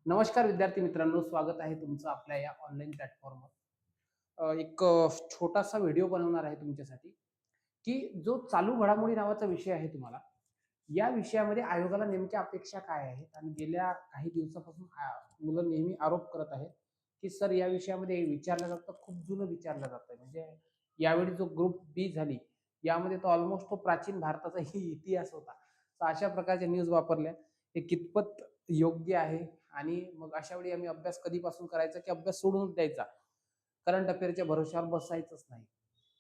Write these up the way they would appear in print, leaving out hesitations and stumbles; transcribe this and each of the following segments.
नमस्कार विद्यार्थी मित्रांनो, स्वागत आहे तुमचं आपल्या या ऑनलाईन प्लॅटफॉर्मवर. एक छोटासा व्हिडिओ बनवणार आहे तुमच्यासाठी, की जो चालू घडामोडी नावाचा विषय आहे तुम्हाला, या विषयामध्ये आयोगाला नेमक्या अपेक्षा काय आहेत आणि गेल्या काही दिवसापासून मुलं नेहमी आरोप करत आहेत, की सर या विषयामध्ये विचारलं जातं, खूप जुनं विचारलं जातंय. म्हणजे यावेळी जो ग्रुप बी झाली, यामध्ये तो ऑलमोस्ट तो प्राचीन भारताचाही इतिहास होता. तर अशा प्रकारच्या न्यूज वापरल्या. हे कितपत योग्य आहे आणि मग अशा वेळी आम्ही अभ्यास कधीपासून करायचा, की अभ्यास सोडून द्यायचा. करंट अफेअरच्या भरोश्यावर बसायचंच नाही.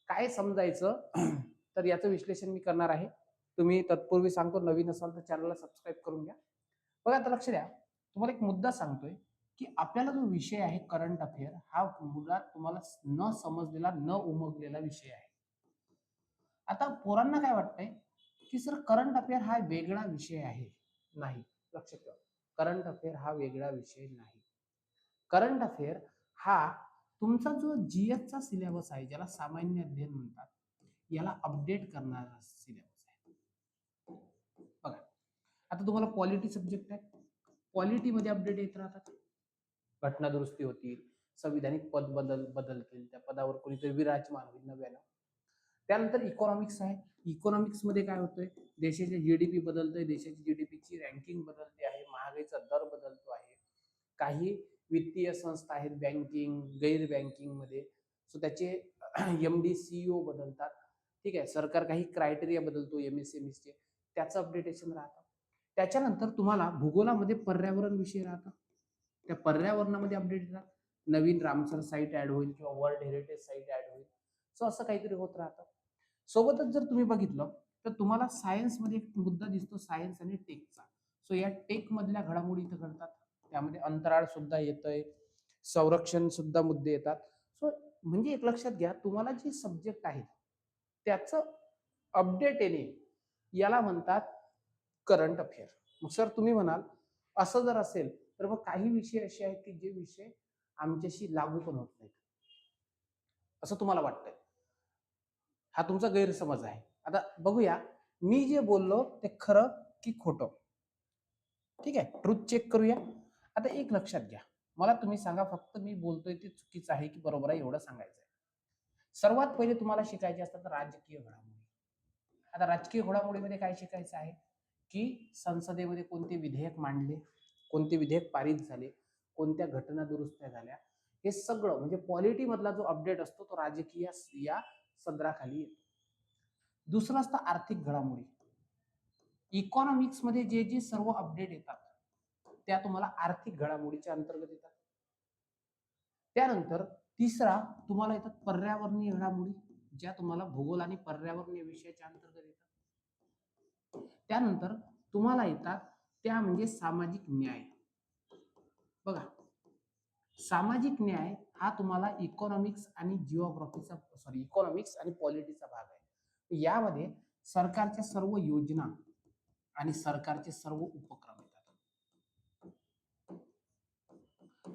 काय समजायचं तर याचं विश्लेषण मी करणार आहे. तुम्ही तत्पूर्वी सांगतो, नवीन असाल तर चॅनलला सबस्क्राईब करून घ्या. बघा आता लक्ष द्या. तुम्हाला एक मुद्दा सांगतोय, की आपल्याला जो विषय आहे करंट अफेअर हा मुळात तुम्हाला न समजलेला, न उमगलेला विषय आहे. आता पोरांना काय वाटतंय, की सर करंट अफेअर हा वेगळा विषय आहे. नाही, लक्षात ठेवा. करंट अफेअर हा वेगळा विषय नाही. करंट अफेअर हा तुमचा जो जीएसचा सिलेबस आहे, ज्याला सामान्य अध्ययन म्हणतात, याला अपडेट करणारा सिलेबस आहे. बघा, आता तुम्हाला पॉलिटी सब्जेक्ट आहे. पॉलिटीमध्ये अपडेट येत राहतात. घटना दुरुस्ती होतील, संविधानिक पद बदलतील, त्या पदावर कोणीतरी विराजमान होईल नव्यानं. त्यानंतर इकॉनॉमिक्स आहे. इकॉनॉमिक्स मध्ये काय होतंय, देशाचे जीडीपी बदलतोय, देशाची जीडीपीची रँकिंग बदलते आहे, महागाईचा दर बदलतो आहे. काही वित्तीय संस्था आहेत बँकिंग, गैर बँकिंग मध्ये, सो त्याचे एमडी सीईओ बदलतात. ठीक आहे, सरकार काही क्रायटेरिया बदलतो एमएसएमईचे, त्याचं अपडेटेशन राहतं. त्याच्यानंतर तुम्हाला भूगोलामध्ये पर्यावरण विषय राहतं. त्या पर्यावरणामध्ये अपडेट येतात. नवीन रामसर साईट ऍड होईल किंवा वर्ल्ड हेरिटेज साईट ऍड होईल. सो असं काहीतरी होत राहतं. सोबतच जर तुम्ही बघितलं तर तुम्हाला सायन्समध्ये एक मुद्दा दिसतो, सायन्स आणि टेकचा. सो या टेक मधल्या घडामोडी इथं घडतात. त्यामध्ये अंतराळ सुद्धा येतंय, संरक्षण सुद्धा मुद्दे येतात. सो म्हणजे एक लक्षात घ्या, तुम्हाला जे सब्जेक्ट आहेत त्याचं अपडेट येणे याला म्हणतात करंट अफेअर. मग सर तुम्ही म्हणाल असं जर असेल तर मग काही विषय असे आहेत की जे विषय आमच्याशी लागू पण होत नाहीत, असं तुम्हाला वाटतंय. हा तुमचा गैरसमज आहे. आता बघूया मी जे बोललो ते खरं की खोटं. ठीक आहे, ट्रुथ चेक करूया. आता एक लक्षात घ्या, मला तुम्ही सांगा फक्त मी बोलतोय ते चुकीचं आहे की बरोबर आहे, एवढं सांगायचं आहे. सर्वात पहिले तुम्हाला शिकायचे असतात राजकीय घडामोडी. आता राजकीय घडामोडीमध्ये काय शिकायचं आहे, की संसदेमध्ये कोणते विधेयक मांडले, कोणते विधेयक पारित झाले, कोणत्या घटना दुरुस्त्या झाल्या, हे सगळं म्हणजे पॉलिटी मधला जो अपडेट असतो तो राजकीय या सदराखाली येतो. दुसरं असतं आर्थिक घडामोडी. इकॉनॉमिक्स मध्ये जे जे सर्व अपडेट येतात त्या तुम्हाला आर्थिक घडामोडीच्या अंतर्गत येतात. त्यानंतर तिसरा तुम्हाला येतात पर्यावरणीय घडामोडी, ज्या तुम्हाला भूगोल आणि पर्यावरणीय विषयाच्या अंतर्गत येतात. त्यानंतर तुम्हाला येतात त्या म्हणजे सामाजिक न्याय. बघा, सामाजिक न्याय हा तुम्हाला इकॉनॉमिक्स आणि इकॉनॉमिक्स आणि पॉलिटीचा भाग आहे. यामध्ये सरकारच्या सर्व योजना आणि सरकारचे सर्व उपक्रम येतात.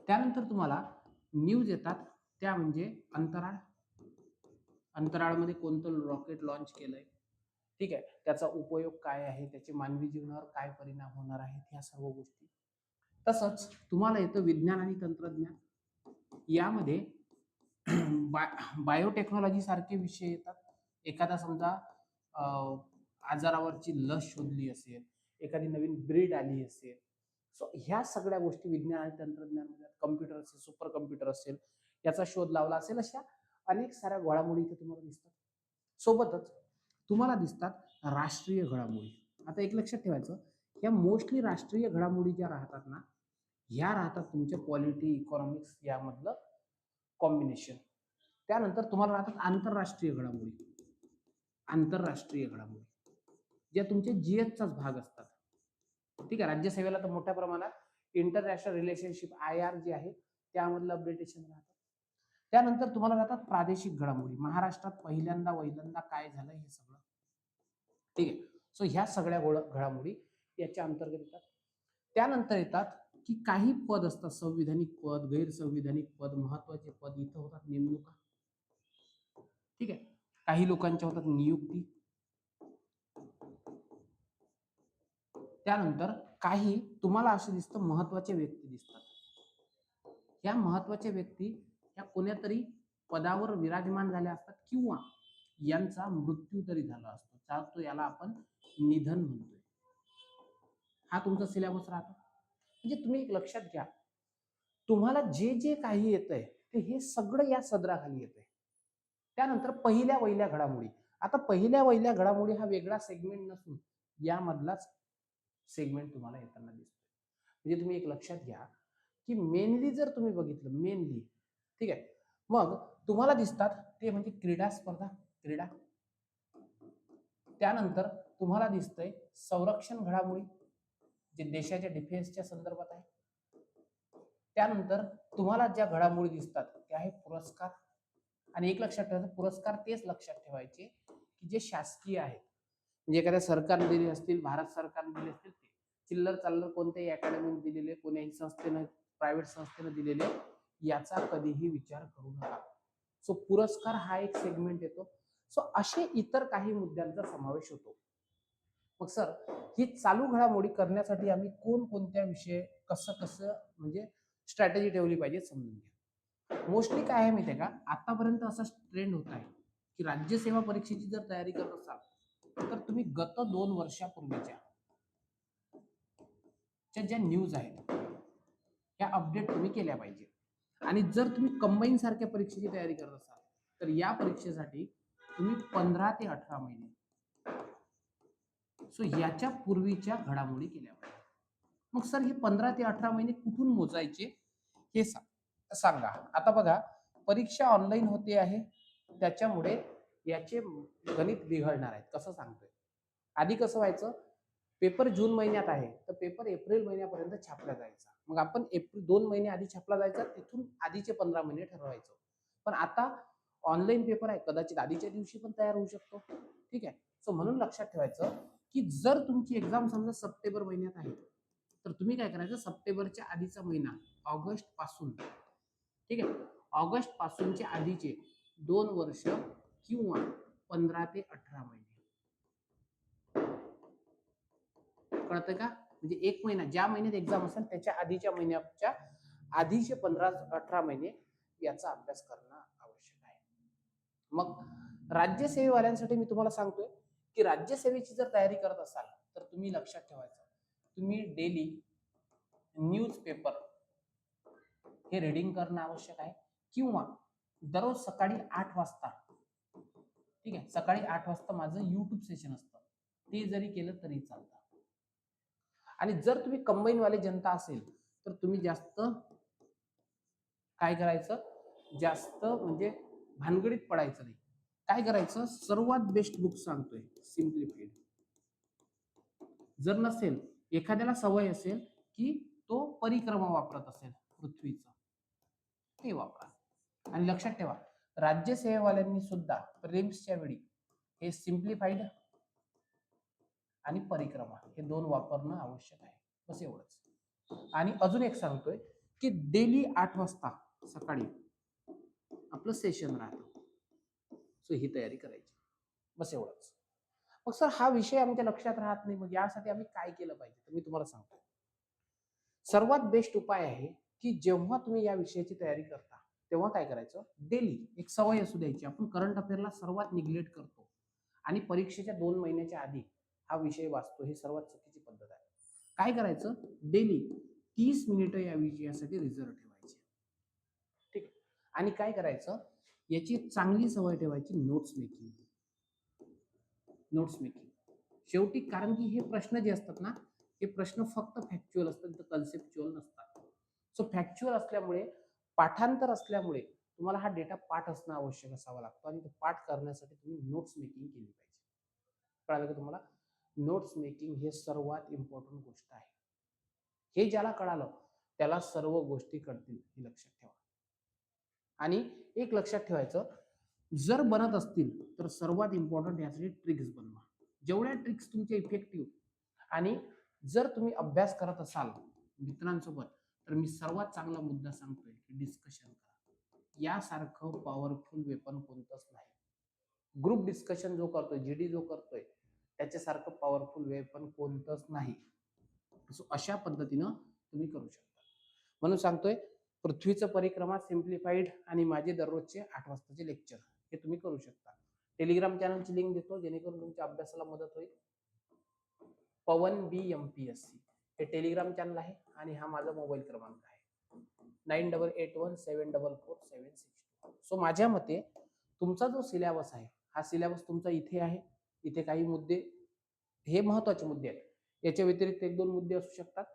त्यानंतर तुम्हाला न्यूज येतात, त्या म्हणजे अंतराळ. अंतराळमध्ये कोणतं रॉकेट लॉन्च केलंय, ठीक आहे, त्याचा उपयोग काय आहे, त्याचे मानवी जीवनावर काय परिणाम होणार आहेत, ह्या सर्व गोष्टी. तसंच तुम्हाला येतं विज्ञान आणि तंत्रज्ञान. यामध्ये बायोटेक्नॉलॉजी सारखे विषय येतात. एखादा समजा आजारावरची लस शोधली असेल, एखादी नवीन ब्रीड आली असेल, सो ह्या सगळ्या गोष्टी विज्ञान आणि तंत्रज्ञान, कम्प्युटर असेल, सुपर कम्प्युटर असेल, याचा शोध लावला असेल, अशा अनेक साऱ्या घडामोडी इथे तुम्हाला दिसतात. सोबतच तुम्हाला दिसतात राष्ट्रीय घडामोडी. आता एक लक्षात ठेवायचं, या मोस्टली राष्ट्रीय घडामोडी ज्या राहतात ना, ह्या राहतात तुमच्या पॉलिटी, इकॉनॉमिक्स यामधलं कॉम्बिनेशन. त्यानंतर तुम्हाला राहतात आंतरराष्ट्रीय घडामोडी. आंतरराष्ट्रीय घडामोडी ज्या तुमच्या जीएसचाच भाग असतात. ठीक आहे, राज्यसेवेला तर मोठ्या प्रमाणात इंटरनॅशनल रिलेशनशिप IR जे आहे त्यामधलं अपडेटेशन राहतं. त्यानंतर तुम्हाला राहतात प्रादेशिक घडामोडी. महाराष्ट्रात पहिल्यांदा काय झालं हे सगळं. ठीक आहे, सो ह्या सगळ्या घडामोडी याच्या अंतर्गत येतात. त्यानंतर येतात की काही पद असतात, संविधानिक पद, गैरसंविधानिक पद, महत्वाचे पद, इथं होतात नेमणुका. ठीक आहे, काही लोकांच्या होतात नियुक्ती. त्यानंतर काही तुम्हाला असे दिसतं महत्वाचे व्यक्ती दिसतात. या महत्वाच्या व्यक्ती या कोण्यातरी पदावर विराजमान झाल्या असतात किंवा यांचा मृत्यू तरी झाला असतो, तो याला आपण निधन म्हणतोय. हा तुमचा सिलेबस राहतो. म्हणजे तुम्ही एक लक्षात घ्या, तुम्हाला जे जे काही येतंय ते हे सगळं या सदराखाली येतंय. त्यानंतर पहिल्या वहिल्या घडामोडी. आता पहिल्या वहिल्या घडामोडी हा वेगळा सेगमेंट नसून यामधलाच सेगमेंट तुम्हाला येताना दिसतोय. म्हणजे तुम्ही एक लक्षात घ्या की मेनली जर तुम्ही बघितलं मेनली, ठीक आहे, मग तुम्हाला दिसतात ते म्हणजे क्रीडा स्पर्धा, क्रीडा. त्यानंतर तुम्हाला दिसतंय संरक्षण घडामोडी, जे देशाच्या डिफेन्सच्या संदर्भात आहे. त्यानंतर तुम्हाला ज्या घडामोडी दिसतात त्या आहे पुरस्कार. आणि एक लक्षात ठेवायचं, पुरस्कार तेच लक्षात ठेवायचे की जे शासकीय आहेत, म्हणजे एखाद्या सरकारने दिले असतील, भारत सरकारने दिले असतील, ते चिल्लर चाल्लर कोणत्याही अकॅडमीने दिलेले, कोणत्याही संस्थेनं, प्रायव्हेट संस्थेनं दिलेले, याचा कधीही विचार करू नका. सो पुरस्कार हा एक सेगमेंट येतो. सो असे इतर काही मुद्द्यांचा समावेश होतो. मग सर, ही चालू घडामोडी करण्यासाठी आम्ही कोणकोणत्या विषय कसं कसं म्हणजे स्ट्रॅटेजी ठेवली पाहिजे समजून घ्या. मोस्टली काय आहे माहिती आहे का, आतापर्यंत असा ट्रेंड होत आहे की राज्यसेवा परीक्षेची जर तयारी करत असाल तर तुम्ही गत 2 वर्षापूर्वीच्या ज्या न्यूज आहेत त्या अपडेट तुम्ही केल्या पाहिजे. आणि जर तुम्ही कंबाईन सारख्या परीक्षेची तयारी करत असाल तर या परीक्षेसाठी तुम्ही 15 ते 18 महिने सो याच्या पूर्वीच्या घडामोडी केल्या पाहिजे. मग सर हे 15 ते 18 महिने कुठून मोजायचे हे सांगा. आता बघा, परीक्षा ऑनलाईन होते आहे, त्याच्यामुळे याचे गणित बिघडणार आहेत. कसं सांगतोय, आधी कसं व्हायचं, पेपर जून महिन्यात आहे तर पेपर एप्रिल महिन्यापर्यंत छापला जायचा. मग आपण एप्रिल 2 महिने आधी छापला जायचा, तिथून आधीचे 15 महिने ठरवायचो. पण आता ऑनलाईन पेपर आहे, कदाचित आधीच्या दिवशी पण तयार होऊ शकतो. ठीक आहे. सो म्हणून लक्षात ठेवायचं की जर तुमची एक्झाम समजा सप्टेंबर महिन्यात आहे तर तुम्ही काय करायचं, सप्टेंबरच्या आधीचा महिना ऑगस्ट पासून, ठीक आहे, ऑगस्ट पासूनचे आधीचे 2 वर्ष किंवा 15 ते 18 महिने, कळतंय का? म्हणजे एक महिना, ज्या महिन्यात एक्झाम असेल त्याच्या आधीच्या महिन्याच्या आधीचे 15-18 महिने याचा अभ्यास करणं आवश्यक आहे. मग राज्यसेवेवाल्यांसाठी मी तुम्हाला सांगतोय की राज्यसेवेची जर तयारी करत असाल तर तुम्ही लक्षात ठेवायचं, तुम्ही डेली न्यूज पेपर हे रीडिंग करणं आवश्यक आहे. किंवा दररोज सकाळी 8 वाजता, ठीक आहे, सकाळी 8 वाजता माझं युट्यूब सेशन असतं, ते जरी केलं तरी चालतं. आणि जर तुम्ही कंबाईन वाले जनता असेल तर तुम्ही जास्त काय करायचं, जास्त म्हणजे भानगडीत पडायचं नाही. काय करायचं, सर्वात बेस्ट बुक सांगतोय सिम्प्लिफाईड. जर नसेल, एखाद्याला सवय असेल की तो परिक्रमा वापरत असेल पृथ्वीचं, ते वापरा. आणि लक्षात ठेवा, राज्यसेवेवाल्यांनी सुद्धा प्रिलिम्सच्या वेळी हे सिम्प्लिफाईड आणि परिक्रमा हे 2 वापरणं आवश्यक आहे. बस एवढंच. आणि अजून एक सांगतोय की डेली 8 वाजता सकाळी आपलं सेशन राहतं, सो ही तयारी करायची. बस एवढंच. मग सर हा विषय आमच्या लक्षात राहत नाही, मग यासाठी आम्ही काय केलं पाहिजे, तर मी तुम्हाला सांगतो. सर्वात बेस्ट उपाय आहे की जेव्हा तुम्ही या विषयाची तयारी करता तेव्हा काय करायचं, डेली एक सवय असू द्यायची. आपण करंट अफेअरला सर्वात निग्लेक्ट करतो आणि परीक्षेच्या 2 महिन्याच्या आधी हा विषय वाचतो, ही सर्वात चुकीची पद्धत आहे. काय करायचं, डेली 30 मिनिटं या विषयासाठी रिझर्व ठेवायचे. ठीक आहे. आणि काय करायचं, याची चांगली सवय ठेवायची, नोट्स मेकिंग. नोट्स मेकिंग शेवटी, कारण की हे प्रश्न जे असतात ना, हे प्रश्न फक्त फॅक्च्युअल असतात, तर कन्सेप्च्युअल नसतात. सो फॅक्च्युअल असल्यामुळे, पाठांतर असल्यामुळे तुम्हाला हा डेटा पाठ असणं आवश्यक असावा लागतो आणि तो पाठ करण्यासाठी तुम्ही नोट्स मेकिंग केली पाहिजे. कळालं का तुम्हाला? नोट्स मेकिंग हे सर्वात इम्पॉर्टंट गोष्ट आहे. हे ज्याला कळालं त्याला सर्व गोष्टी कळतील, हे लक्षात ठेवा. आणि एक लक्षात ठेवायचं, जर बनत असतील तर सर्वात इम्पॉर्टंट यासाठी ट्रिक्स बनवा. जेवढ्या ट्रिक्स तुमच्या इफेक्टिव्ह, आणि जर तुम्ही अभ्यास करत असाल मित्रांसोबत, तर मी सर्वात चांगला मुद्दा सांगतोय की डिस्कशन करा. यासारखं पॉवरफुल वेपन कोणतंच नाही. ग्रुप डिस्कशन जो करतोय, जीडी जो करतोय, त्याच्यासारखं पॉवरफुल वेपन कोणतंच नाही. सो अशा पद्धतीनं तुम्ही करू शकता. म्हणून सांगतोय पृथ्वीचं परिक्रमा सिम्प्लिफाईड आणि माझे दररोजचे 8 वाजताचे लेक्चर हे तुम्ही करू शकता. टेलिग्राम चॅनलची लिंक देतो जेणेकरून तुमच्या अभ्यासाला मदत होईल. पवन बी MPSC हे टेलिग्राम चॅनल आहे आणि हा माझा मोबाईल क्रमांक आहे 9881744762. सो माझ्या मते तुमचा जो सिलेबस आहे हा सिलेबस तुमचा इथे आहे. इथे काही मुद्दे हे महत्वाचे मुद्दे आहेत. याच्या व्यतिरिक्त 1-2 मुद्दे असू शकतात.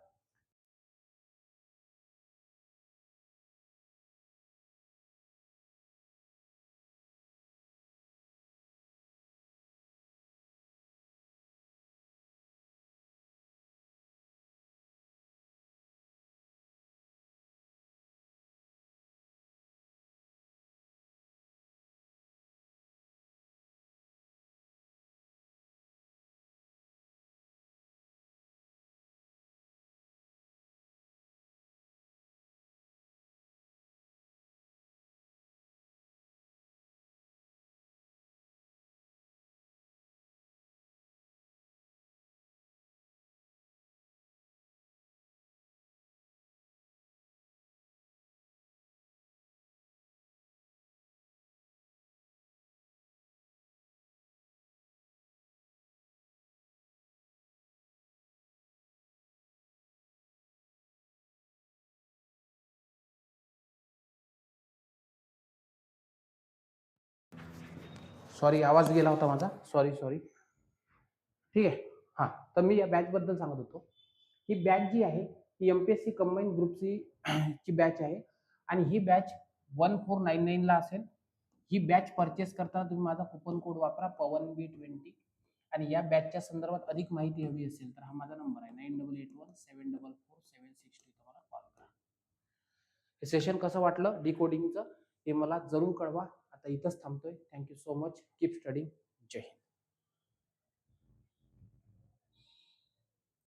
सॉरी आवाज गेला होता माझा. सॉरी. ठीक आहे. हां, तर मी या बॅचबद्दल सांगत होतो. ही बॅच जी आहे ही MPSC कंबाईन ग्रुप सी ची बॅच आहे आणि ही बॅच 1499 ला असेल. ही बॅच परचेस करताना तुम्ही माझा कुपन कोड वापरा PAWANB20 आणि या बॅचच्या संदर्भात अधिक माहिती हवी असेल तर हा माझा नंबर आहे 9881744762. तुम्हाला कॉल करा. हे सेशन कसं वाटलं डिकोडिंगचं हे मला जरूर कळवा. आता इथंच थांबतोय. Thank you so much. Keep studying. जय हिंद.